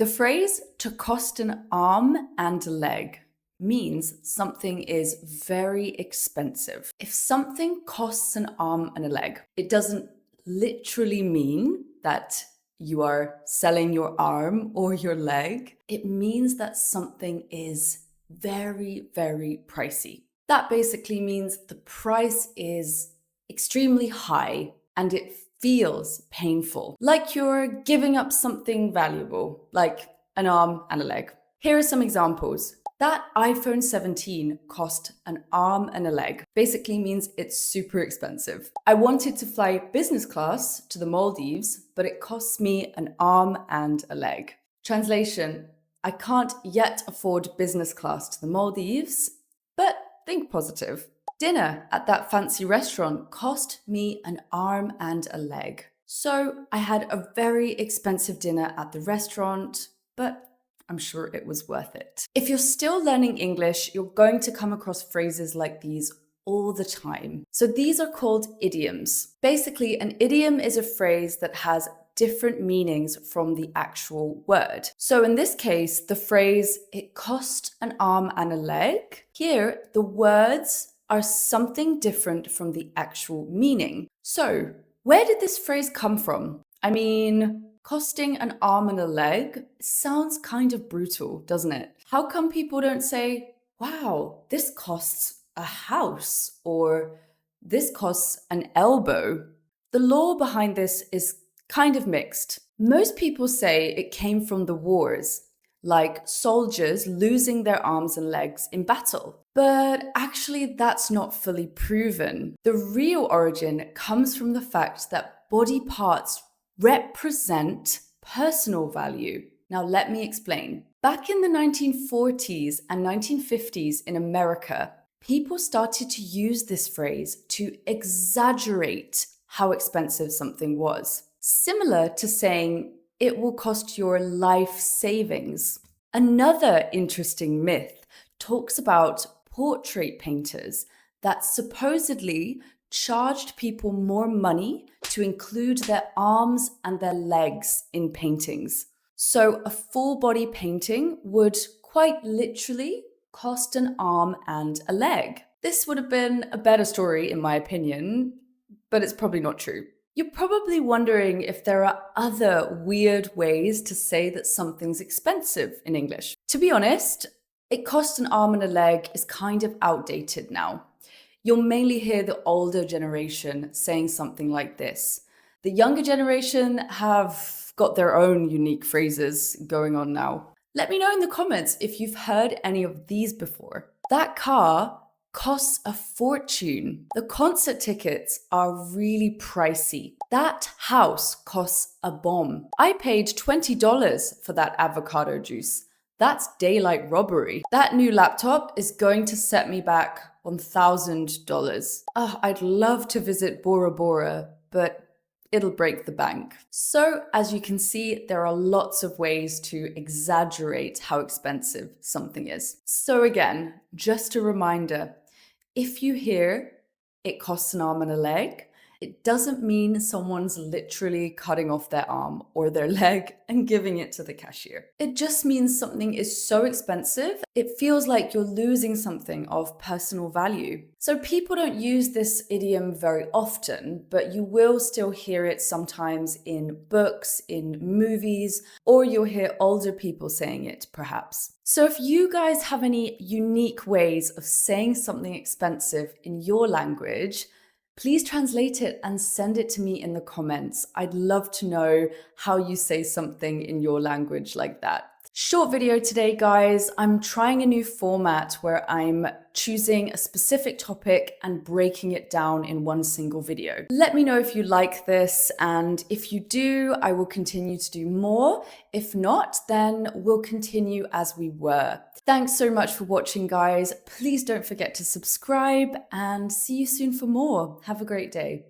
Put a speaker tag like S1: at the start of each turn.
S1: The phrase "to cost an arm and a leg" means something is very expensive. If something costs an arm and a leg, it doesn't literally mean that you are selling your arm or your leg. It means that something is very, very pricey. That basically means the price is extremely high and it feels painful, like you're giving up something valuable, like an arm and a leg. Here are some examples. That iPhone 17 cost an arm and a leg. Basically means it's super expensive. I wanted to fly business class to the Maldives, but it costs me an arm and a leg. Translation: I can't yet afford business class to the Maldives, but think positive. Dinner at that fancy restaurant cost me an arm and a leg. So I had a very expensive dinner at the restaurant, but I'm sure it was worth it. If you're still learning English, you're going to come across phrases like these all the time. So these are called idioms. Basically, an idiom is a phrase that has different meanings from the actual word. So in this case, the phrase "it cost an arm and a leg," here the words are something different from the actual meaning. So where did this phrase come from? I mean, costing an arm and a leg sounds kind of brutal, doesn't it? How come people don't say, "Wow, this costs a house," or "this costs an elbow"? The law behind this is kind of mixed. Most people say it came from the wars, like soldiers losing their arms and legs in battle. But actually, that's not fully proven. The real origin comes from the fact that body parts represent personal value. Now, let me explain. Back in the 1940s and 1950s in America, people started to use this phrase to exaggerate how expensive something was. Similar to saying it will cost your life savings. Another interesting myth talks about portrait painters that supposedly charged people more money to include their arms and their legs in paintings. So a full body painting would quite literally cost an arm and a leg. This would have been a better story in my opinion, but it's probably not true. You're probably wondering if there are other weird ways to say that something's expensive in English. To be honest, "it costs an arm and a leg" is kind of outdated now. You'll mainly hear the older generation saying something like this. The younger generation have got their own unique phrases going on now. Let me know in the comments if you've heard any of these before. That car costs a fortune. The concert tickets are really pricey. That house costs a bomb. I paid $20 for that avocado juice. That's daylight robbery. That new laptop is going to set me back $1,000. Oh, I'd love to visit Bora Bora, but it'll break the bank. So as you can see, there are lots of ways to exaggerate how expensive something is. So again, just a reminder, if you hear "it costs an arm and a leg," it doesn't mean someone's literally cutting off their arm or their leg and giving it to the cashier. It just means something is so expensive, it feels like you're losing something of personal value. So people don't use this idiom very often, but you will still hear it sometimes in books, in movies, or you'll hear older people saying it, perhaps. So if you guys have any unique ways of saying something expensive in your language, please translate it and send it to me in the comments. I'd love to know how you say something in your language like that. Short video today, guys. I'm trying a new format where I'm choosing a specific topic and breaking it down in one single video. Let me know if you like this, and if you do, I will continue to do more. If not, then we'll continue as we were. Thanks so much for watching, guys. Please don't forget to subscribe, and see you soon for more. Have a great day.